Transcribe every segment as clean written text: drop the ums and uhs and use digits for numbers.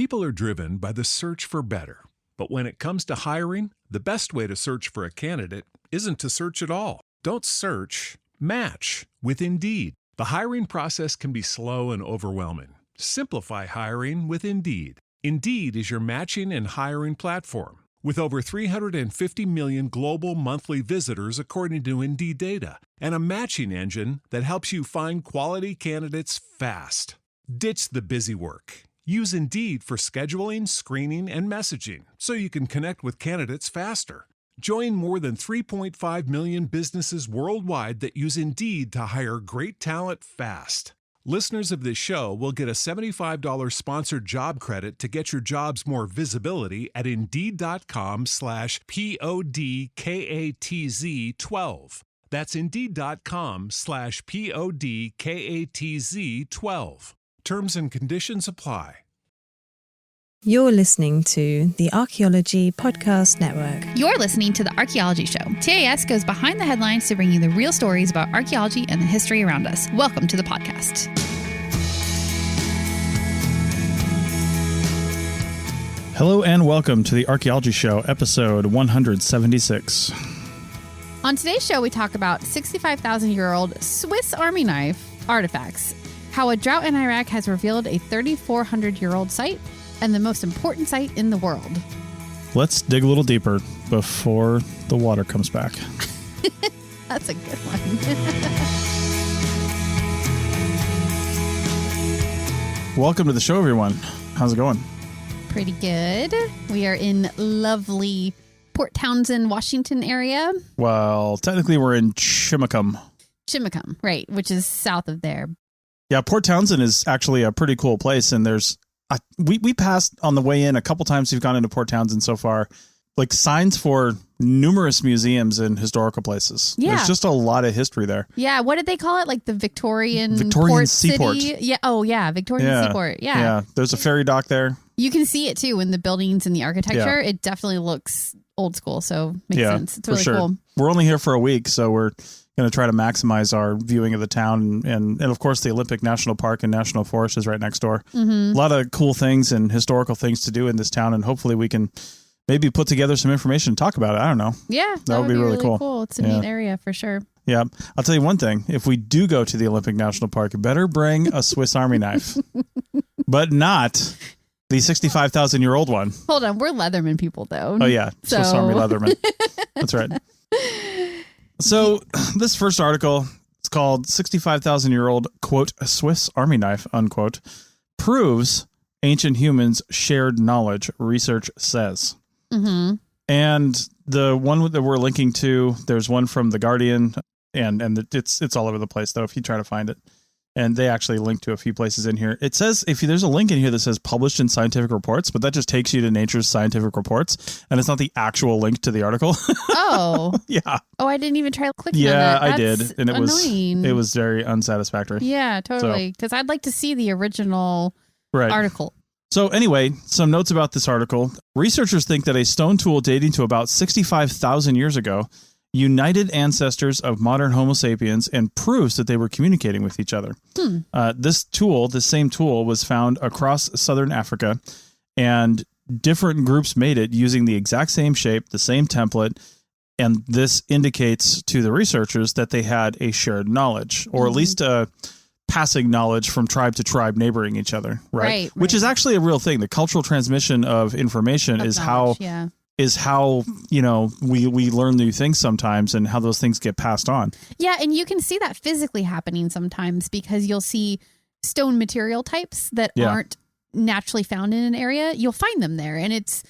People are driven by the search for better. But when it comes to hiring, the best way to search for a candidate isn't to search at all. Don't search, match with Indeed. The hiring process can be slow and overwhelming. Simplify hiring with Indeed. Indeed is your matching and hiring platform. With over 350 million global monthly visitors according to Indeed data, and a matching engine that helps you find quality candidates fast. Ditch the busy work. Use Indeed for scheduling, screening, and messaging so you can connect with candidates faster. Join more than 3.5 million businesses worldwide that use Indeed to hire great talent fast. Listeners of this show will get a $75 sponsored job credit to get your jobs more visibility at Indeed.com/PODKATZ12. That's Indeed.com/PODKATZ12. Terms and conditions apply. You're listening to the Archaeology Podcast Network. You're listening to the Archaeology Show. TAS goes behind the headlines to bring you the real stories about archaeology and the history around us. Welcome to the podcast. Hello and welcome to the Archaeology Show, episode 176. On today's show, we talk about 65,000-year-old Swiss Army knife artifacts, how a drought in Iraq has revealed a 3,400-year-old site, and the most important site in the world. Let's dig a little deeper before the water comes back. That's a good one. Welcome to the show, everyone. How's it going? Pretty good. We are in lovely Port Townsend, Washington area. Well, technically we're in Chimacum, right, which is south of there. Yeah, Port Townsend is actually a pretty cool place, and there's we passed on the way in a couple times. We've gone into Port Townsend so far, like signs for numerous museums and historical places. Yeah. There's just a lot of history there. Yeah, what did they call it? Like the Victorian Port Seaport. City? Yeah. Oh, yeah, Victorian Seaport. Yeah. There's a ferry dock there. You can see it too in the buildings and the architecture. Yeah. It definitely looks old school, so makes sense. It's really cool. We're only here for a week, so we're going to try to maximize our viewing of the town. And of course, the Olympic National Park and National Forest is right next door. Mm-hmm. A lot of cool things and historical things to do in this town, and hopefully we can maybe put together some information and talk about it. I don't know. Yeah, that would be really cool. It's a neat area for sure. Yeah. I'll tell you one thing. If we do go to the Olympic National Park, you better bring a Swiss Army knife, but not the 65,000-year-old one. Hold on. We're Leatherman people, though. Oh, yeah. Swiss Army Leatherman. That's right. So this first article, it's called 65,000-year-old, quote, Swiss Army knife, unquote, proves ancient humans shared knowledge, research says. Mm-hmm. And the one that we're linking to, there's one from The Guardian, and it's all over the place, though, if you try to find it. And they actually link to a few places in here. It says, there's a link in here that says published in scientific reports, but that just takes you to Nature's scientific reports. And it's not the actual link to the article. Oh. Yeah. Oh, I didn't even try clicking on Yeah, that. I did. And annoying. it was very unsatisfactory. Yeah, totally. Because I'd like to see the original article. So anyway, some notes about this article. Researchers think that a stone tool dating to about 65,000 years ago united ancestors of modern Homo sapiens and proves that they were communicating with each other. This same tool, was found across southern Africa, and different groups made it using the exact same shape, the same template, and this indicates to the researchers that they had a shared knowledge, or at least a passing knowledge from tribe to tribe neighboring each other, right? Which is actually a real thing. The cultural transmission of information is how we learn new things sometimes, and how those things get passed on. Yeah, and you can see that physically happening sometimes, because you'll see stone material types that aren't naturally found in an area. You'll find them there, and it's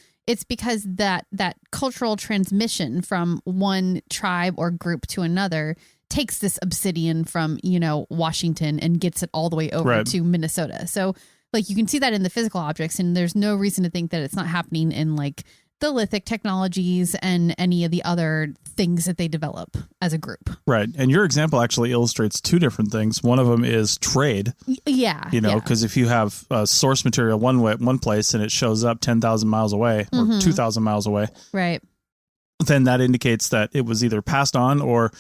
because that cultural transmission from one tribe or group to another takes this obsidian from, Washington and gets it all the way over to Minnesota. So like you can see that in the physical objects, and there's no reason to think that it's not happening in like the lithic technologies and any of the other things that they develop as a group. Right. And your example actually illustrates two different things. One of them is trade. Yeah. Because if you have source material one place and it shows up 10,000 miles away or 2,000 miles away. Right. Then that indicates that it was either passed on or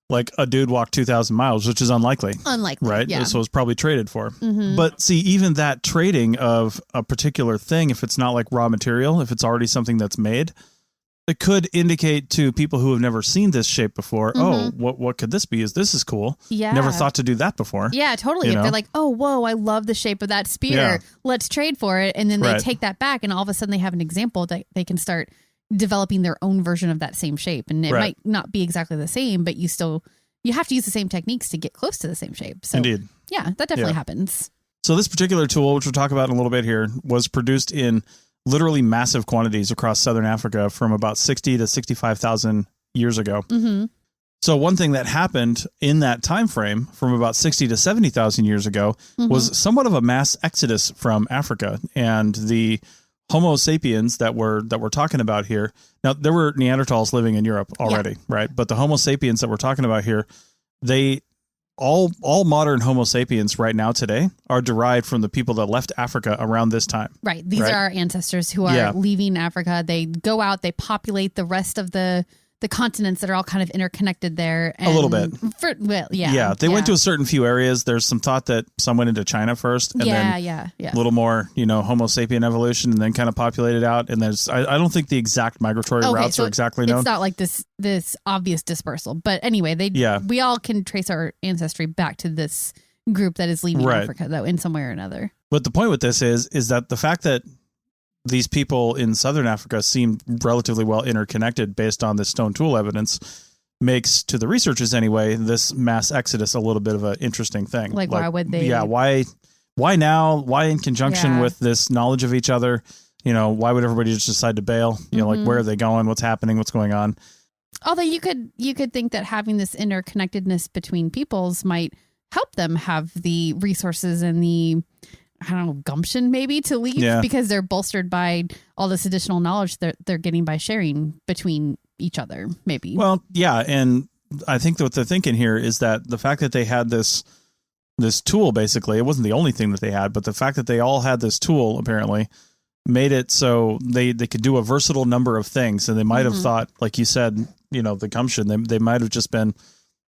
like a dude walked 2,000 miles, which is unlikely. Unlikely, right? yeah. So it's probably traded for. Mm-hmm. But see, even that trading of a particular thing, if it's not like raw material, if it's already something that's made, it could indicate to people who have never seen this shape before, oh, what could this be? This is cool. Yeah. Never thought to do that before. Yeah, totally. If they're like, oh, whoa, I love the shape of that spear. Yeah. Let's trade for it. And then they take that back and all of a sudden they have an example that they can start developing their own version of that same shape. And it might not be exactly the same, but you have to use the same techniques to get close to the same shape. So, indeed. Yeah, that definitely happens. So this particular tool, which we'll talk about in a little bit here, was produced in literally massive quantities across southern Africa from about 60 to 65,000 years ago. Mm-hmm. So one thing that happened in that time frame from about 60 to 70,000 years ago was somewhat of a mass exodus from Africa, and the Homo sapiens that we're talking about here. Now, there were Neanderthals living in Europe already, right? But the Homo sapiens that we're talking about here, all modern Homo sapiens right now today are derived from the people that left Africa around this time. Right. These are our ancestors who are leaving Africa. They go out, they populate the rest of the continents that are all kind of interconnected there. And a little bit. They went to a certain few areas. There's some thought that some went into China first. And then a little more, Homo sapien evolution, and then kind of populated out. And there's, I don't think the exact migratory routes are exactly known. It's not like this obvious dispersal. But anyway, we all can trace our ancestry back to this group that is leaving Africa, though, in some way or another. But the point with this is that the fact that these people in southern Africa seem relatively well interconnected based on this stone tool evidence makes, to the researchers anyway, this mass exodus a little bit of an interesting thing. Like why would they? Yeah, why now? Why in conjunction with this knowledge of each other? Why would everybody just decide to bail? Like, where are they going? What's happening? What's going on? Although you could think that having this interconnectedness between peoples might help them have the resources and the, I don't know, gumption maybe to leave because they're bolstered by all this additional knowledge that they're getting by sharing between each other, maybe. Well, yeah. And I think that what they're thinking here is that the fact that they had this tool, basically, it wasn't the only thing that they had, but the fact that they all had this tool apparently made it so they could do a versatile number of things. And they might have thought, like you said, the gumption, they might have just been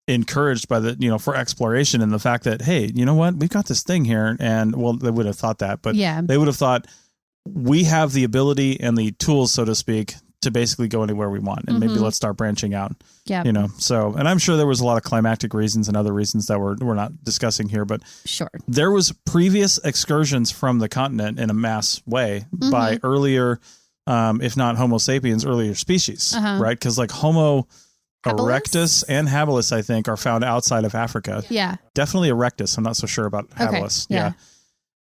encouraged by for exploration, and the fact that, hey, you know what, we've got this thing here, and they would have thought that, but they would have thought we have the ability and the tools, so to speak, to basically go anywhere we want, and maybe let's start branching out. So, and I'm sure there was a lot of climactic reasons and other reasons that we're not discussing here, but there was previous excursions from the continent in a mass way by earlier, if not Homo sapiens, earlier species, right? Because like Homo erectus and habilis, I think, are found outside of Africa. Yeah. Definitely erectus. I'm not so sure about habilis. Okay. Yeah.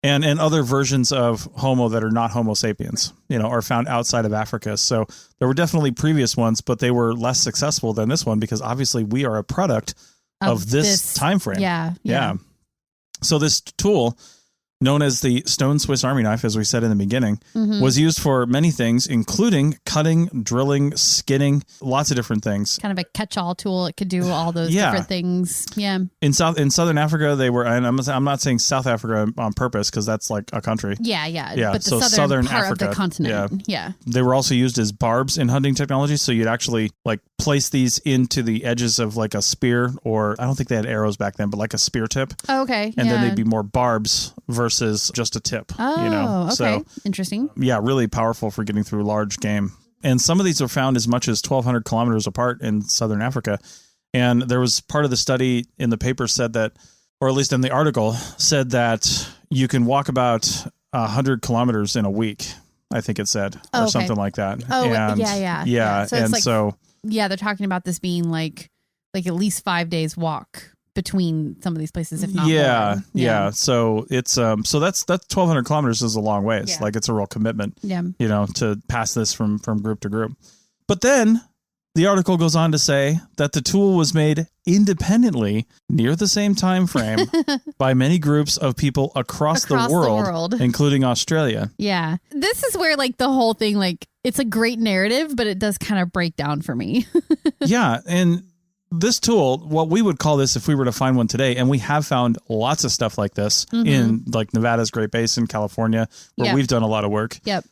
And other versions of Homo that are not Homo sapiens, are found outside of Africa. So there were definitely previous ones, but they were less successful than this one because obviously we are a product of this time frame. Yeah. So this tool, known as the stone Swiss Army knife, as we said in the beginning, was used for many things, including cutting, drilling, skinning, lots of different things. Kind of a catch-all tool. It could do all those different things. Yeah. In southern Africa, they were, and I'm not saying South Africa on purpose because that's like a country. Yeah. But the southern part Africa, of the continent. Yeah. They were also used as barbs in hunting technology. So you'd actually like place these into the edges of like a spear, or I don't think they had arrows back then, but like a spear tip. Oh, okay. And then they'd be more barbs versus just a tip. Okay. So, interesting. Yeah, really powerful for getting through large game. And some of these are found as much as 1,200 kilometers apart in southern Africa. And there was part of the study in the paper said that, or at least in the article, said that you can walk about 100 kilometers in a week, I think it said, or something like that. Oh, and yeah. So and like, they're talking about this being like at least 5 days walk between some of these places, if not more. Yeah. So it's so that's 1,200 kilometers is a long ways. Like it's a real commitment. Yeah. To pass this from group to group. But then the article goes on to say that the tool was made independently near the same time frame by many groups of people across the world, including Australia. Yeah. This is where like the whole thing, like it's a great narrative, but it does kind of break down for me. Yeah. And this tool, what we would call this if we were to find one today, and we have found lots of stuff like this in like Nevada's Great Basin, California, where we've done a lot of work. Yep.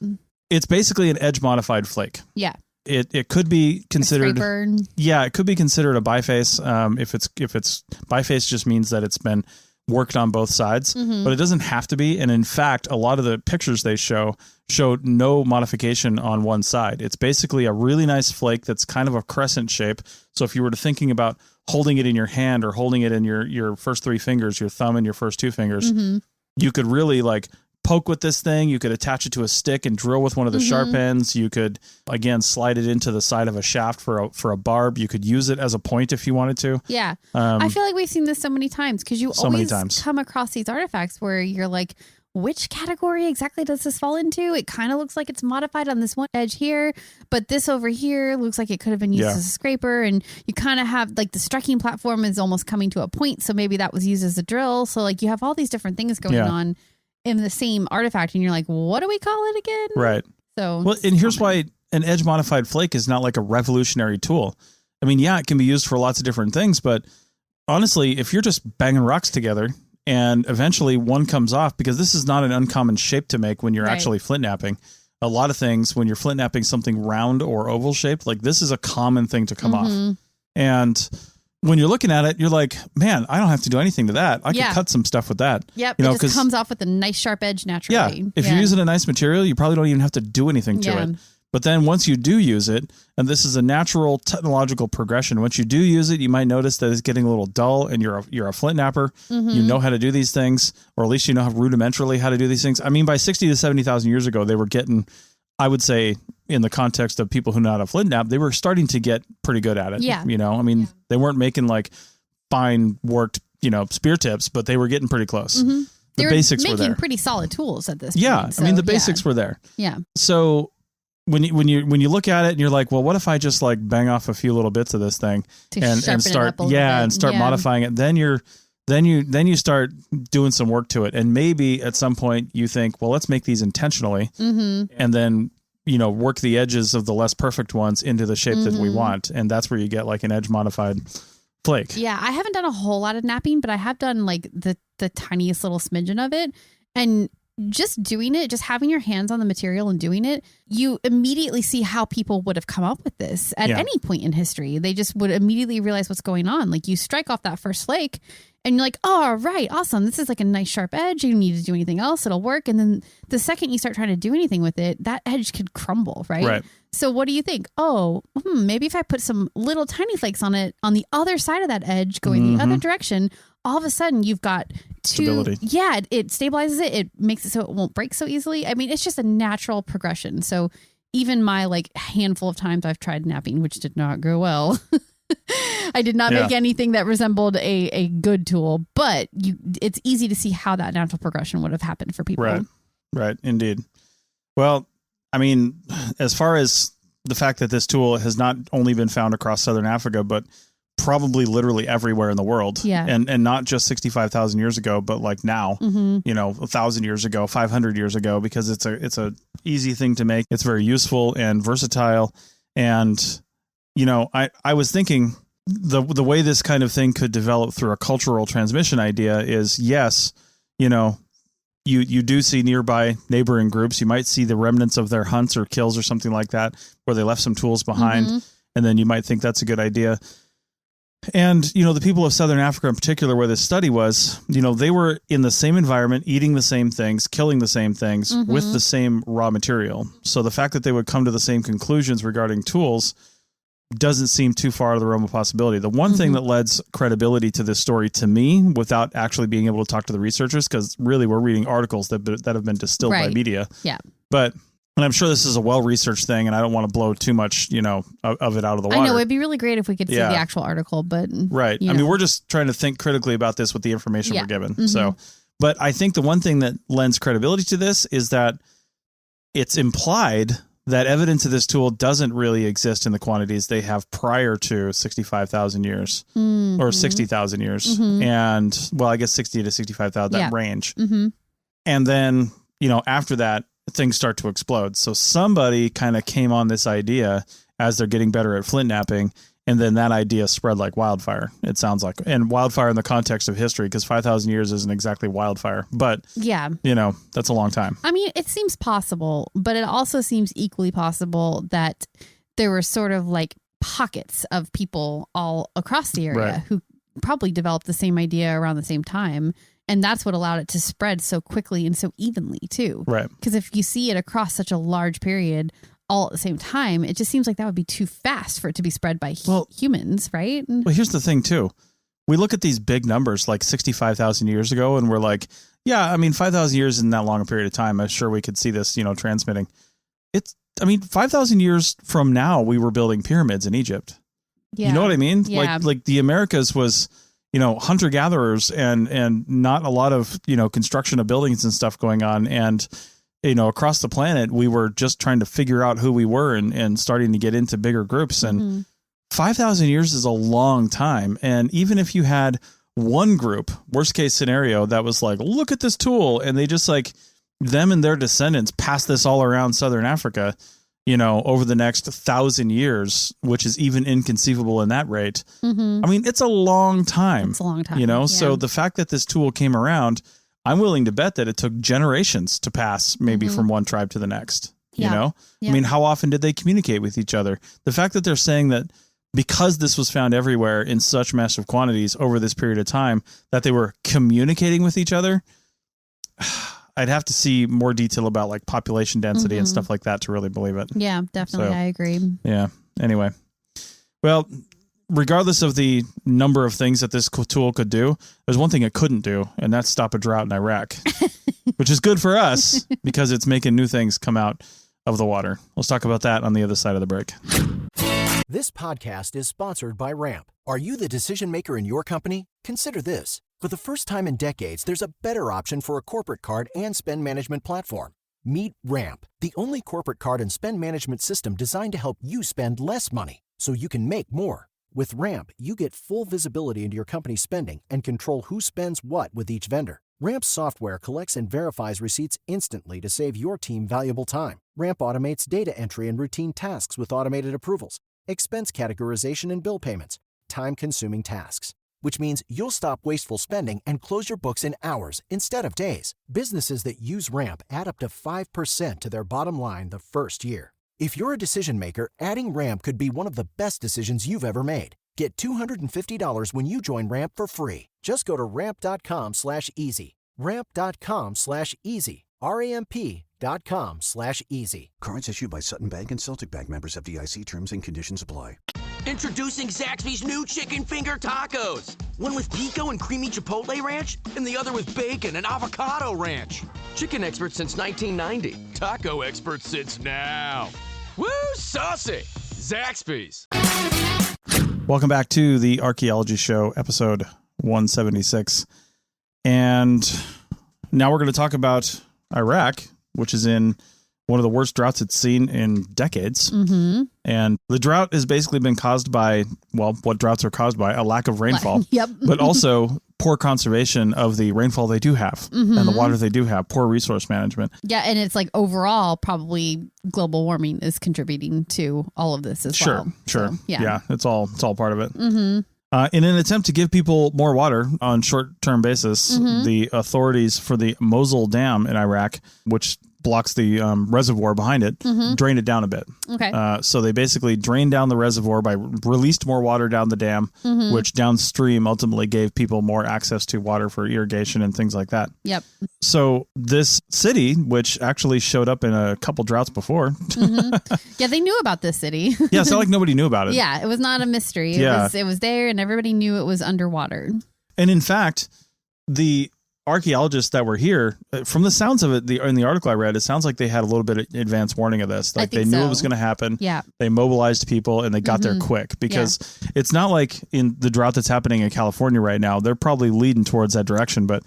It's basically an edge modified flake. Yeah. It could be considered, it could be considered a biface. If it's biface, just means that it's been worked on both sides, but it doesn't have to be. And in fact, a lot of the pictures they showed no modification on one side. It's basically a really nice flake that's kind of a crescent shape. So if you were to thinking about holding it in your hand or holding it in your first three fingers, your thumb and your first two fingers, you could really like poke with this thing. You could attach it to a stick and drill with one of the sharp ends. You could, again, slide it into the side of a shaft for a barb. You could use it as a point if you wanted to. Yeah. I feel like we've seen this so many times because you always come across these artifacts where you're like, which category exactly does this fall into? It kind of looks like it's modified on this one edge here, but this over here looks like it could have been used as a scraper. And you kind of have like the striking platform is almost coming to a point. So maybe that was used as a drill. So like you have all these different things going on in the same artifact, and you're like, what do we call it again? Right. So, well, and here's why an edge modified flake is not like a revolutionary tool. I mean, yeah, it can be used for lots of different things, but honestly, if you're just banging rocks together and eventually one comes off, because this is not an uncommon shape to make when you're actually flint knapping. A lot of things when you're flint knapping something round or oval shaped, like this is a common thing to come off. And when you're looking at it, you're like, man, I don't have to do anything to that. I could cut some stuff with that. Yep. It just comes off with a nice sharp edge naturally. Yeah. If you're using a nice material, you probably don't even have to do anything to it. But then once you do use it, and this is a natural technological progression, once you do use it, you might notice that it's getting a little dull, and you're a flint napper. You know how to do these things, or at least you know how rudimentarily how to do these things. I mean, by 60 to 70,000 years ago, they were getting, I would say, in the context of people who know how to flint knap, they were starting to get pretty good at it. Yeah. You know, I mean, they weren't making like fine worked, spear tips, but they were getting pretty close. The basics were there. Making pretty solid tools at this point. Yeah. So, I mean, the basics were there. Yeah. So when you look at it and you're like, well, what if I just like bang off a few little bits of this thing and start, and start modifying it? Then you start doing some work to it. And maybe at some point you think, well, let's make these intentionally. And then, work the edges of the less perfect ones into the shape that we want. And that's where you get like an edge modified flake. Yeah. I haven't done a whole lot of knapping, but I have done like the tiniest little smidgen of it. And just doing it, just having your hands on the material and doing it, you immediately see how people would have come up with this at any point in history. They just would immediately realize what's going on. Like you strike off that first flake and you're like, oh, right, awesome. This is like a nice sharp edge. You don't need to do anything else. It'll work. And then the second you start trying to do anything with it, that edge could crumble, right? So what do you think? Oh, maybe if I put some little tiny flakes on it on the other side of that edge going the other direction, all of a sudden you've got stability. Yeah, it stabilizes it. It makes it so it won't break so easily. I mean, it's just a natural progression. So even my like handful of times I've tried knapping, which did not go well. I did not make anything that resembled a good tool, but it's easy to see how that natural progression would have happened for people. Right. Indeed. Well, I mean, as far as the fact that this tool has not only been found across Southern Africa, but probably literally everywhere in the world. Yeah. And not just 65,000 years ago, but like now, 1,000 years ago, 500 years ago, because it's a easy thing to make. It's very useful and versatile. And, I was thinking the way this kind of thing could develop through a cultural transmission idea is, yes, you do see nearby neighboring groups. You might see the remnants of their hunts or kills or something like that, where they left some tools behind. And then you might think that's a good idea. And, the people of Southern Africa in particular, where this study was, they were in the same environment, eating the same things, killing the same things with the same raw material. So the fact that they would come to the same conclusions regarding tools doesn't seem too far out of the realm of possibility. The one thing that lends credibility to this story to me, without actually being able to talk to the researchers, because really we're reading articles that have been distilled by media. Yeah. And I'm sure this is a well-researched thing, and I don't want to blow too much, of it out of the water. I know, it'd be really great if we could see the actual article, but... Right. I mean, we're just trying to think critically about this with the information we're given. So, but I think the one thing that lends credibility to this is that it's implied that evidence of this tool doesn't really exist in the quantities they have prior to 65,000 years or 60,000 years. And, well, I guess 60 to 65,000, that range. And then, after that, things start to explode. So somebody kind of came on this idea as they're getting better at flint knapping, and then that idea spread like wildfire, it sounds like. And wildfire in the context of history, because 5,000 years isn't exactly wildfire, but that's a long time. I mean, it seems possible, but it also seems equally possible that there were sort of like pockets of people all across the area who probably developed the same idea around the same time. And that's what allowed it to spread so quickly and so evenly too. Right. Because if you see it across such a large period all at the same time, it just seems like that would be too fast for it to be spread by humans, right? Well, here's the thing too. We look at these big numbers like 65,000 years ago and we're like, yeah, I mean, 5,000 years isn't that long a period of time. I'm sure we could see this, transmitting. 5,000 years from now, we were building pyramids in Egypt. Yeah. You know what I mean? Yeah. Like the Americas was, hunter-gatherers and not a lot of, construction of buildings and stuff going on. And, across the planet, we were just trying to figure out who we were and starting to get into bigger groups. And 5,000 years is a long time. And even if you had one group, worst case scenario, that was like, look at this tool. And they just like them and their descendants pass this all around Southern Africa, over the next 1,000 years, which is even inconceivable in that rate. Mm-hmm. I mean, it's a long time. It's a long time. So the fact that this tool came around, I'm willing to bet that it took generations to pass maybe from one tribe to the next, I mean, how often did they communicate with each other? The fact that they're saying that because this was found everywhere in such massive quantities over this period of time, that they were communicating with each other, I'd have to see more detail about like population density and stuff like that to really believe it. Yeah, definitely. I agree. Yeah. Anyway, well, regardless of the number of things that this tool could do, there's one thing it couldn't do, and that's stop a drought in Iraq, which is good for us because it's making new things come out of the water. Let's talk about that on the other side of the break. This podcast is sponsored by Ramp. Are you the decision maker in your company? Consider this. For the first time in decades, there's a better option for a corporate card and spend management platform. Meet Ramp, the only corporate card and spend management system designed to help you spend less money so you can make more. With Ramp, you get full visibility into your company's spending and control who spends what with each vendor. Ramp's software collects and verifies receipts instantly to save your team valuable time. Ramp automates data entry and routine tasks with automated approvals, expense categorization and bill payments, time-consuming tasks. Which means you'll stop wasteful spending and close your books in hours instead of days. Businesses that use Ramp add up to 5% to their bottom line the first year. If you're a decision maker, adding Ramp could be one of the best decisions you've ever made. Get $250 when you join Ramp for free. Just go to ramp.com/easy. Ramp.com/easy. RAMP.com/easy. Cards issued by Sutton Bank and Celtic Bank, members FDIC. Terms and conditions apply. Introducing Zaxby's new chicken finger tacos. One with pico and creamy chipotle ranch, and the other with bacon and avocado ranch. Chicken expert since 1990. Taco expert since now. Woo, saucy! Zaxby's. Welcome back to the Archaeology Show, episode 176. And now we're going to talk about Iraq, which is in one of the worst droughts it's seen in decades. Mm-hmm. And the drought has basically been caused by, what droughts are caused by? A lack of rainfall. Yep. But also poor conservation of the rainfall they do have and the water they do have, poor resource management. Yeah, and it's like overall, probably global warming is contributing to all of this as well. Sure. So, yeah, it's all part of it. Mm-hmm. In an attempt to give people more water on short-term basis, the authorities for the Mosul Dam in Iraq, which blocks the reservoir behind it, drained it down a bit. Okay. So they basically drained down the reservoir by released more water down the dam, which downstream ultimately gave people more access to water for irrigation and things like that. Yep. So this city, which actually showed up in a couple droughts before. Yeah, they knew about this city. Yeah, it's not like nobody knew about it. Yeah, it was not a mystery. It was there and everybody knew it was underwater. And in fact, the archaeologists that were here, from the sounds of it, in the article I read, it sounds like they had a little bit of advance warning of this. Like they knew it was going to happen. Yeah. They mobilized people and they got there quick because it's not like in the drought that's happening in California right now. They're probably leading towards that direction, but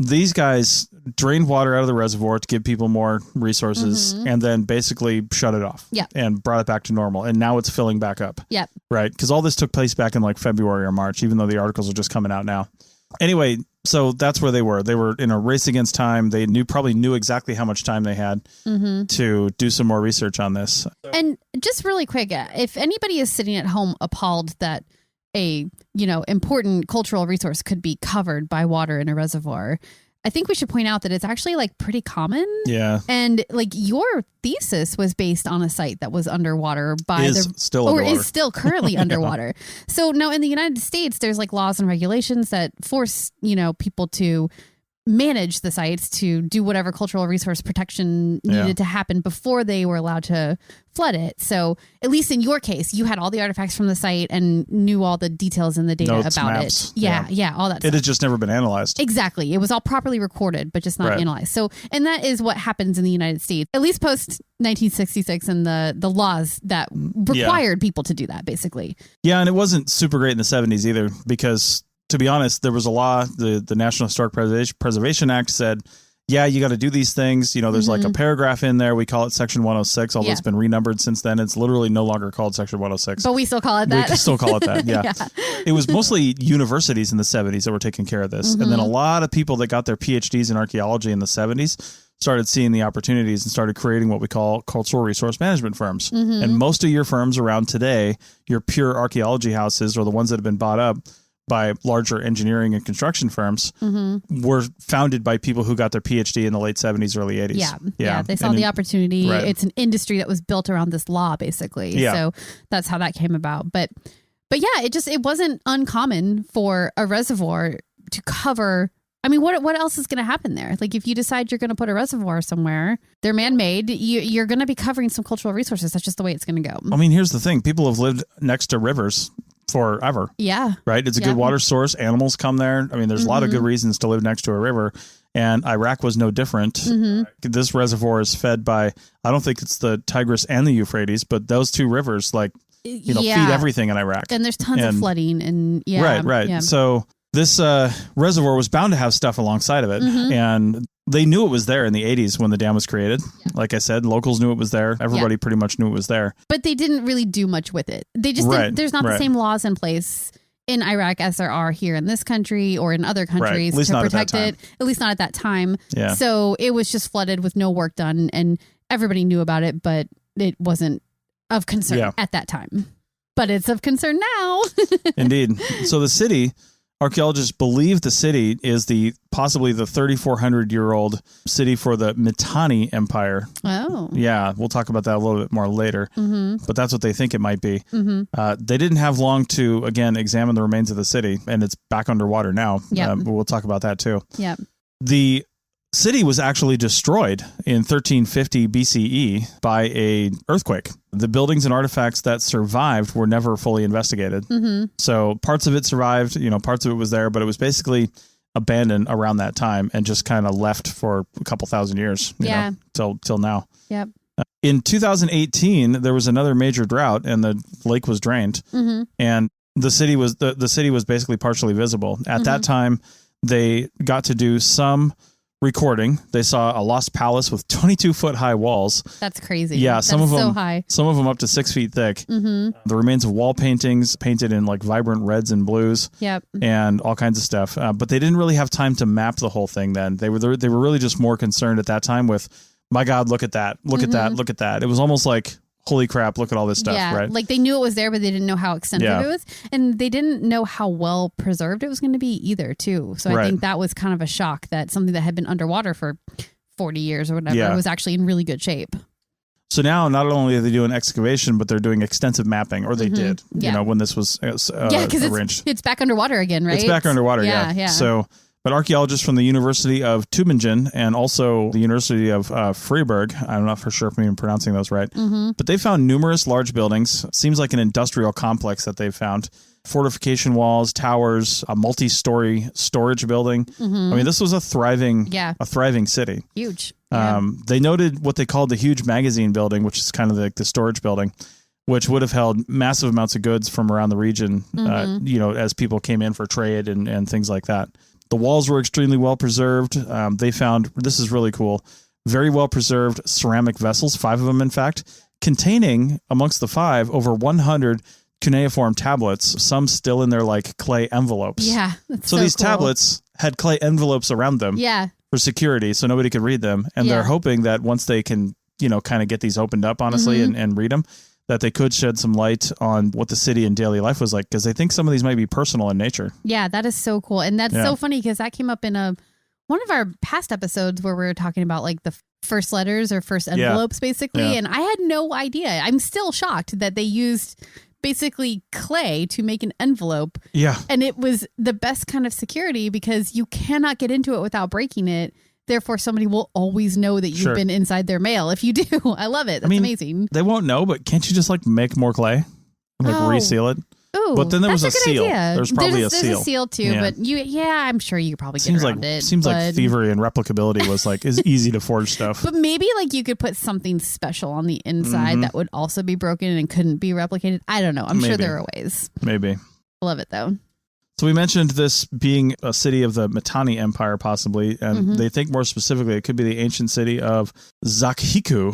these guys drained water out of the reservoir to give people more resources and then basically shut it off and brought it back to normal. And now it's filling back up. Yep. Right. Because all this took place back in like February or March, even though the articles are just coming out now. Anyway, so that's where they were. They were in a race against time. They probably knew exactly how much time they had to do some more research on this. And just really quick, if anybody is sitting at home appalled that a important cultural resource could be covered by water in a reservoir, I think we should point out that it's actually like pretty common. Yeah. And like your thesis was based on a site that was underwater is still currently underwater. So now in the United States, there's like laws and regulations that force, people to manage the sites, to do whatever cultural resource protection needed to happen before they were allowed to flood it. So at least in your case, you had all the artifacts from the site and knew all the details in the data Notes, about maps. it. Yeah, all that It stuff. had just never been analyzed. Exactly. It was all properly recorded, but just not analyzed. So, and that is what happens in the United States, at least post 1966 and the laws that required people to do that, basically. Yeah, and it wasn't super great in the 70s either, because to be honest, there was a law, the National Historic Preservation Act said, yeah, you got to do these things. There's like a paragraph in there. We call it Section 106, although it's been renumbered since then. It's literally no longer called Section 106. But we still call it that. We can still call it that, yeah. It was mostly universities in the 70s that were taking care of this. And then a lot of people that got their PhDs in archaeology in the 70s started seeing the opportunities and started creating what we call cultural resource management firms. And most of your firms around today, your pure archaeology houses, or the ones that have been bought up by larger engineering and construction firms, were founded by people who got their PhD in the late 70s, early 80s. Yeah. They saw the opportunity. Right. It's an industry that was built around this law, basically. Yeah. So that's how that came about. But yeah, it wasn't uncommon for a reservoir to cover. I mean, what else is going to happen there? Like, if you decide you're going to put a reservoir somewhere, they're man-made, you're going to be covering some cultural resources. That's just the way it's going to go. I mean, here's the thing. People have lived next to rivers forever. Yeah. Right? It's a good water source. Animals come there. I mean, there's a lot of good reasons to live next to a river. And Iraq was no different. This reservoir is fed by, I don't think it's the Tigris and the Euphrates, but those two rivers, feed everything in Iraq. And there's tons of flooding. And Right. Yeah. So this reservoir was bound to have stuff alongside of it. And they knew it was there in the 80s when the dam was created. Yeah. Like I said, locals knew it was there. Everybody pretty much knew it was there. But they didn't really do much with it. They just there's not the same laws in place in Iraq as there are here in this country or in other countries to protect it. At least not at that time. Yeah. So it was just flooded with no work done, and everybody knew about it, but it wasn't of concern at that time. But it's of concern now. Indeed. So the city, archaeologists believe the city is possibly the 3,400-year-old city for the Mitanni Empire. Oh. Yeah, we'll talk about that a little bit more later. But that's what they think it might be. They didn't have long to, again, examine the remains of the city, and it's back underwater now. But we'll talk about that too. Yeah. The city was actually destroyed in 1350 BCE by an earthquake. The buildings and artifacts that survived were never fully investigated. So parts of it survived, parts of it was there, but it was basically abandoned around that time and just kind of left for a couple thousand years, till now. Yep. In 2018, there was another major drought and the lake was drained, and the city was basically partially visible. At that time, they got to do some recording. They saw a lost palace with 22-foot high walls. That's crazy. Yeah, some of them so high. Some of them up to 6 feet thick. The remains of wall paintings painted in like vibrant reds and blues. Yep. And all kinds of stuff. But they didn't really have time to map the whole thing. Then they were really just more concerned at that time with, my God, look at that, look at that, look at that. It was almost like, holy crap, look at all this stuff, right? Like they knew it was there, but they didn't know how extensive it was. And they didn't know how well preserved it was going to be either, too. So I think that was kind of a shock that something that had been underwater for 40 years or whatever was actually in really good shape. So now not only are they doing excavation, but they're doing extensive mapping, or they did, when this was arranged. It's back underwater again, right? It's back underwater, yeah. So, but archaeologists from the University of Tübingen and also the University of Freiburg, I'm not for sure if I'm even pronouncing those right, but they found numerous large buildings. Seems like an industrial complex that they've found. Fortification walls, towers, a multi-story storage building. I mean, this was a thriving city. Huge. They noted what they called the huge magazine building, which is kind of like the storage building, which would have held massive amounts of goods from around the region, as people came in for trade and things like that. The walls were extremely well preserved. They found, this is really cool, very well preserved ceramic vessels, 5 of them, in fact, containing amongst the 5 over 100 cuneiform tablets, some still in their like clay envelopes. Yeah. So these tablets had clay envelopes around them for security, so nobody could read them. And they're hoping that once they can, kind of get these opened up, honestly, and read them, that they could shed some light on what the city and daily life was like, because they think some of these might be personal in nature. Yeah, that is so cool. And that's so funny because that came up in one of our past episodes where we were talking about like the first letters or first envelopes, basically. And I had no idea. I'm still shocked that they used basically clay to make an envelope. Yeah. And it was the best kind of security because you cannot get into it without breaking it. Therefore, somebody will always know that you've been inside their mail. If you do, I love it. That's amazing. They won't know, but can't you just like make more clay and like reseal it? Ooh, but then there was a seal. Idea. There's probably a seal. There's a seal too, but I'm sure you could probably get around it. Seems like thievery and replicability was like is easy to forge stuff. But maybe like you could put something special on the inside that would also be broken and couldn't be replicated. I don't know. I'm sure there are ways. Maybe. Love it though. So we mentioned this being a city of the Mitanni Empire, possibly, and they think more specifically it could be the ancient city of Zakhiku,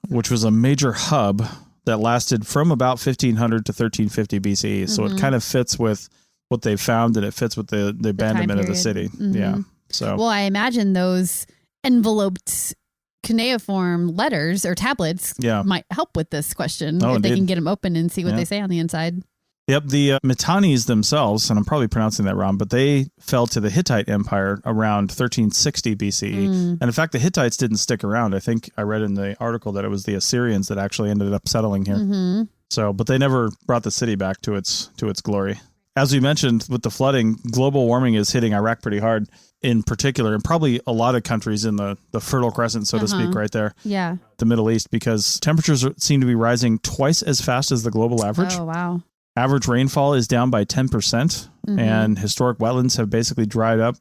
which was a major hub that lasted from about 1500 to 1350 BCE. So it kind of fits with what they found, and it fits with the abandonment of the city. Yeah. So well, I imagine those enveloped cuneiform letters or tablets might help with this question if they can get them open and see what they say on the inside. Yep, the Mitannis themselves, and I'm probably pronouncing that wrong, but they fell to the Hittite Empire around 1360 BCE. And in fact, the Hittites didn't stick around. I think I read in the article that it was the Assyrians that actually ended up settling here. So, but they never brought the city back to its glory. As we mentioned with the flooding, global warming is hitting Iraq pretty hard in particular, and probably a lot of countries in the Fertile Crescent, so to speak, right there. Yeah. The Middle East, because temperatures seem to be rising twice as fast as the global average. Oh, wow. Average rainfall is down by 10%, and historic wetlands have basically dried up.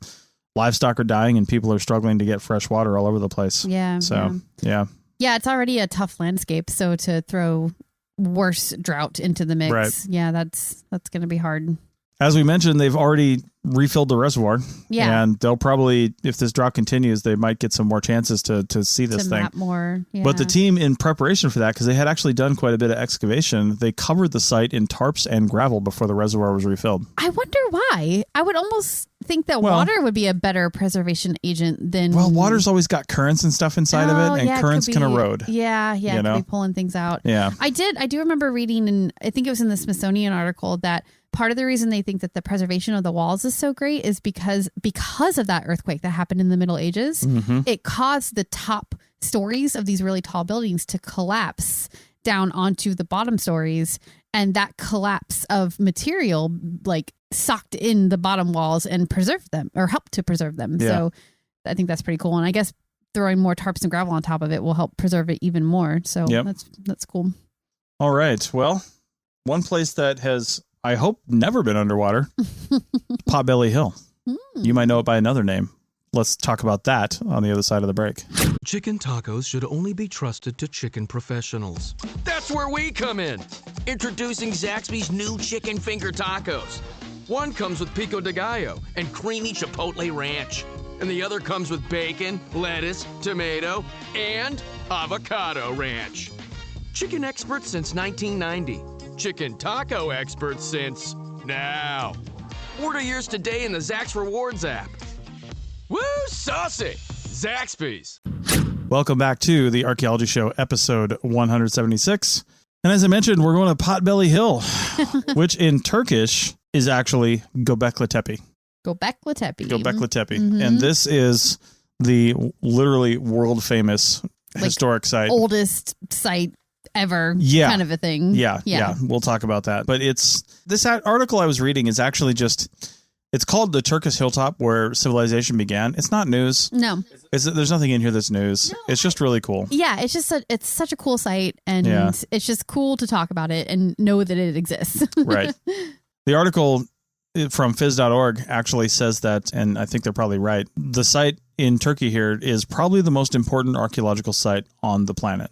Livestock are dying, and people are struggling to get fresh water all over the place. Yeah. So, yeah, it's already a tough landscape. So to throw worse drought into the mix, that's going to be hard. As we mentioned, they've already refilled the reservoir. Yeah. And they'll probably, if this drought continues, they might get some more chances to see this thing. Map more. Yeah. But the team, in preparation for that, because they had actually done quite a bit of excavation, they covered the site in tarps and gravel before the reservoir was refilled. I wonder why. I would almost think that water would be a better preservation agent than... Well, water's always got currents and stuff inside of it, and currents can erode. Yeah, it could be pulling things out. Yeah. I do remember reading, and I think it was in the Smithsonian article, that part of the reason they think that the preservation of the walls is so great is because of that earthquake that happened in the Middle Ages. It caused the top stories of these really tall buildings to collapse down onto the bottom stories, and that collapse of material like socked in the bottom walls and preserved them, or helped to preserve them. So I think that's pretty cool, and I guess throwing more tarps and gravel on top of it will help preserve it even more. So that's cool. All right, well, one place that has, I hope, never been underwater, Potbelly Hill. You might know it by another name. Let's talk about that on the other side of the break. Chicken tacos should only be trusted to chicken professionals. That's where we come in. Introducing Zaxby's new chicken finger tacos. One comes with pico de gallo and creamy chipotle ranch. And the other comes with bacon, lettuce, tomato, and avocado ranch. Chicken experts since 1990. Chicken taco experts since now. Order yours today in the Zax Rewards app. Woo, saucy! Zaxby's. Welcome back to the Archaeology Show, episode 176. And as I mentioned, we're going to Potbelly Hill, which in Turkish is actually Gobekli Tepe. Gobekli Tepe. Gobekli Tepe. And this is the literally world famous historic site. Oldest site ever, kind of a thing. Yeah. We'll talk about that. But this article I was reading is actually it's called The Turkish Hilltop Where Civilization Began. It's not news. No. There's nothing in here that's news. No. It's just really cool. Yeah, it's just it's such a cool site, and it's just cool to talk about it and know that it exists. Right. The article from phys.org actually says that, and I think they're probably right, the site in Turkey here is probably the most important archaeological site on the planet.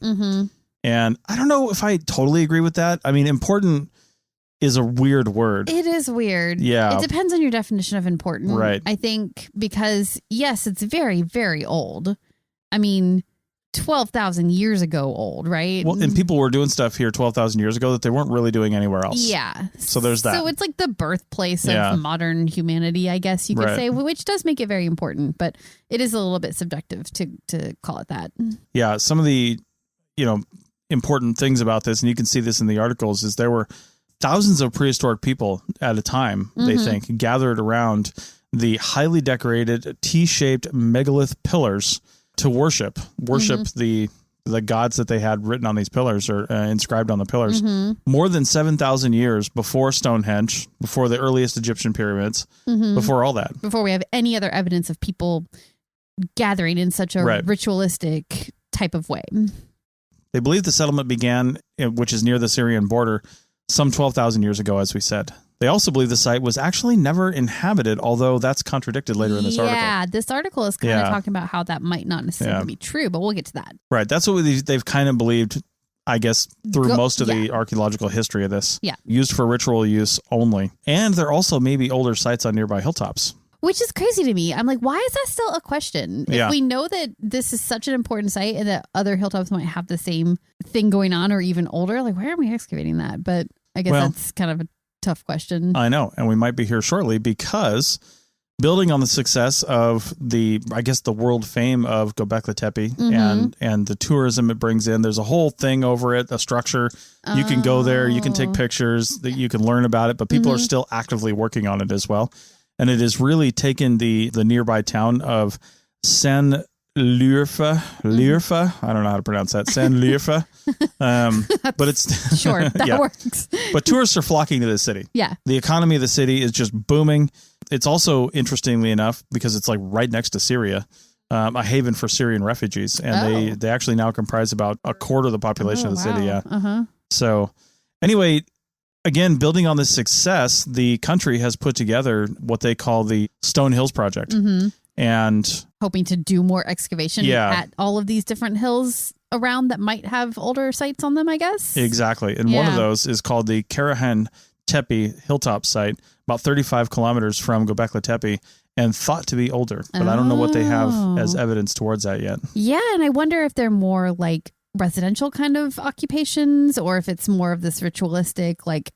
And I don't know if I totally agree with that. I mean, important is a weird word. It is weird. Yeah. It depends on your definition of important. Right. I think because, yes, it's very, very old. I mean, 12,000 years ago old, right? Well, and people were doing stuff here 12,000 years ago that they weren't really doing anywhere else. Yeah. So there's that. So it's like the birthplace of modern humanity, I guess you could say, which does make it very important, but it is a little bit subjective to call it that. Yeah. Some of the, important things about this, and you can see this in the articles, is there were thousands of prehistoric people at a time, they think, gathered around the highly decorated T-shaped megalith pillars to worship the gods that they had written on these pillars or inscribed on the pillars. More than 7,000 years before Stonehenge, before the earliest Egyptian pyramids, before all that. Before we have any other evidence of people gathering in such a ritualistic type of way. They believe the settlement began, which is near the Syrian border, some 12,000 years ago, as we said. They also believe the site was actually never inhabited, although that's contradicted later in this article. Yeah, this article is kind of talking about how that might not necessarily be true, but we'll get to that. Right. That's what they've kind of believed, I guess, through most of the archaeological history of this. Yeah. Used for ritual use only. And there also may be older sites on nearby hilltops. Which is crazy to me. I'm like, why is that still a question? If we know that this is such an important site and that other hilltops might have the same thing going on or even older, like, why are we excavating that? But I guess that's kind of a tough question. I know. And we might be here shortly because building on the success of the world fame of Gobekli Tepe and the tourism it brings in, there's a whole thing over it, a structure. You can go there, you can take pictures, that you can learn about it, but people are still actively working on it as well. And it has really taken the nearby town of Saint-Lurfa. I don't know how to pronounce that. Saint-Lurfa. But it's sure, that works. But tourists are flocking to the city. Yeah. The economy of the city is just booming. It's also, interestingly enough, because it's like right next to Syria, a haven for Syrian refugees. And they actually now comprise about a quarter of the population of the city. Yeah. So anyway, again, building on this success, the country has put together what they call the Stone Hills Project. And hoping to do more excavation at all of these different hills around that might have older sites on them, I guess. Exactly. And one of those is called the Karahan Tepe Hilltop site, about 35 kilometers from Gobekli Tepe, and thought to be older. But I don't know what they have as evidence towards that yet. Yeah, and I wonder if they're more like residential kind of occupations or if it's more of this ritualistic like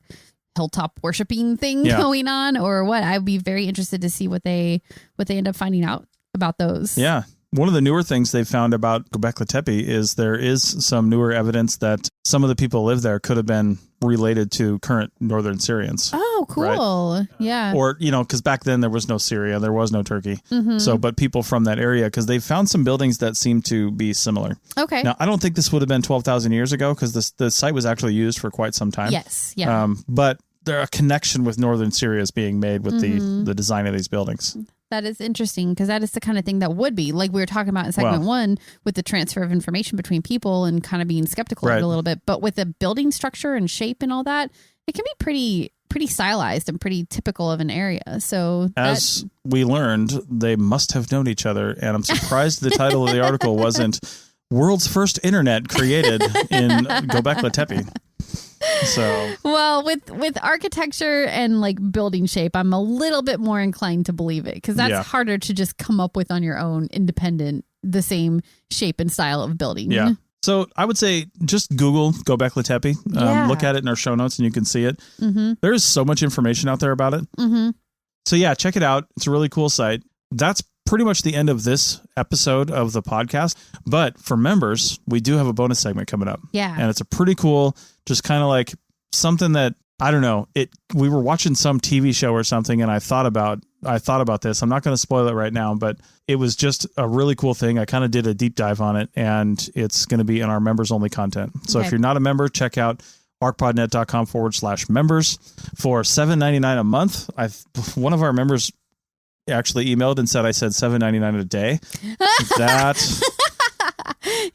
hilltop worshiping thing going on or what. I'd be very interested to see what they end up finding out about those. Yeah. One of the newer things they've found about Gobekli Tepe is there is some newer evidence that some of the people who live there could have been related to current northern Syrians. Oh, cool. Right? Yeah. Or, because back then there was no Syria, there was no Turkey. So, but people from that area, because they've found some buildings that seem to be similar. Okay. Now, I don't think this would have been 12,000 years ago because the site was actually used for quite some time. Yes. Yeah. But there a connection with northern Syria is being made with the design of these buildings. That is interesting because that is the kind of thing that would be like we were talking about in segment one with the transfer of information between people and kind of being skeptical of it a little bit. But with the building structure and shape and all that, it can be pretty stylized and pretty typical of an area. So as we learned, they must have known each other. And I'm surprised the title of the article wasn't World's First Internet Created in Gobekli Tepe. So well, with architecture and like building shape, I'm a little bit more inclined to believe it because that's harder to just come up with on your own, independent, the same shape and style of building. Yeah. So I would say just Google Gobekli Tepe, look at it in our show notes and you can see it. There's so much information out there about it. So yeah, check it out. It's a really cool site. That's pretty much the end of this episode of the podcast. But for members, we do have a bonus segment coming up. Yeah. And it's a pretty cool, just kind of like something that, I don't know, we were watching some TV show or something and I thought about this. I'm not going to spoil it right now, but it was just a really cool thing. I kind of did a deep dive on it and it's going to be in our members only content. So if you're not a member, check out ArchPodNet.com/members for $7.99 a month. One of our members actually emailed and said I said $7.99 a day. That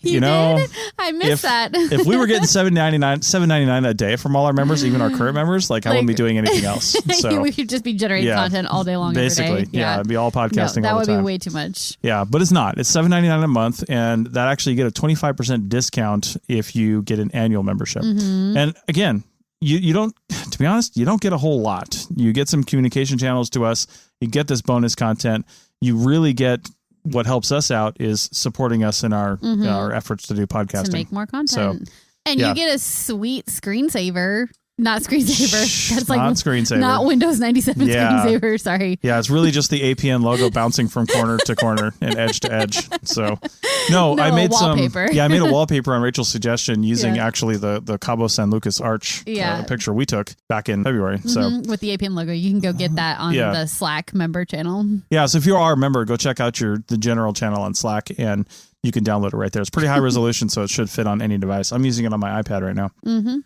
you know, did? I missed that. If we were getting $7.99 a day from all our members, even our current members, I wouldn't be doing anything else. So we could just be generating content all day long. Basically, every day. Yeah, it'd be all podcasting all the time. That would be way too much. Yeah, but it's not. It's $7.99 a month, and that actually you get a 25% discount if you get an annual membership. And again, you don't, to be honest, you don't get a whole lot. You get some communication channels to us. You get this bonus content. You really get what helps us out is supporting us in our efforts to do podcasting. To make more content. And you get a sweet screensaver Not screensaver. That's like not screensaver. Not Windows 97 Yeah. screensaver. Sorry. Yeah, it's really just the APN logo bouncing from corner to corner and edge to edge. So, no, I made wallpaper. I made a wallpaper on Rachel's suggestion using Yeah. actually the Cabo San Lucas Arch picture we took back in February. So with the APN logo, you can go get that on the Slack member channel. Yeah, so if you are a member, go check out the general channel on Slack, and you can download it right there. It's pretty high resolution, so it should fit on any device. I'm using it on my iPad right now. Mm-hmm.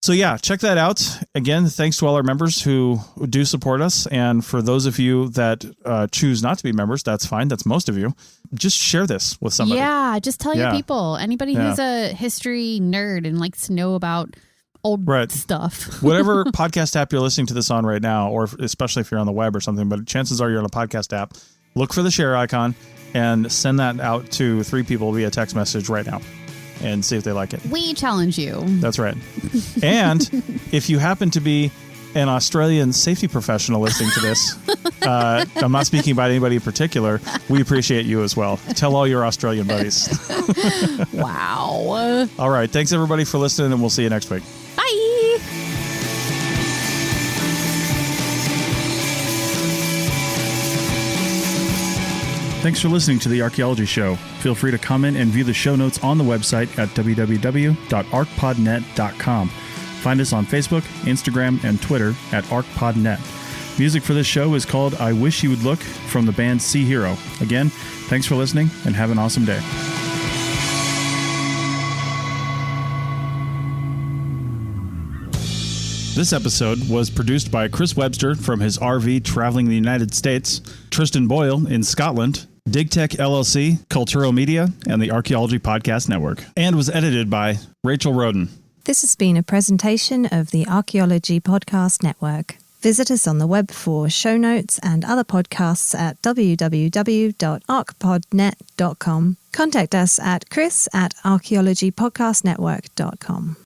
So yeah, check that out. Again, thanks to all our members who do support us. And for those of you that choose not to be members, that's fine. That's most of you. Just share this with somebody. Yeah, just tell your people. Anybody who's a history nerd and likes to know about old stuff. Whatever podcast app you're listening to this on right now, or especially if you're on the web or something, but chances are you're on a podcast app, look for the share icon and send that out to 3 people via text message right now. And see if they like it. We challenge you. That's right. And if you happen to be an Australian safety professional listening to this, I'm not speaking about anybody in particular, we appreciate you as well. Tell all your Australian buddies. Wow. All right. Thanks, everybody, for listening, and we'll see you next week. Bye. Thanks for listening to The Archaeology Show. Feel free to comment and view the show notes on the website at www.archpodnet.com. Find us on Facebook, Instagram, and Twitter at ArchPodNet. Music for this show is called I Wish You Would Look from the band Sea Hero. Again, thanks for listening and have an awesome day. This episode was produced by Chris Webster from his RV traveling the United States, Tristan Boyle in Scotland, DigTech LLC, Cultural Media, and the Archaeology Podcast Network, and was edited by Rachel Roden. This has been a presentation of the Archaeology Podcast Network. Visit us on the web for show notes and other podcasts at www.archpodnet.com. Contact us at chris@archaeologypodcastnetwork.com.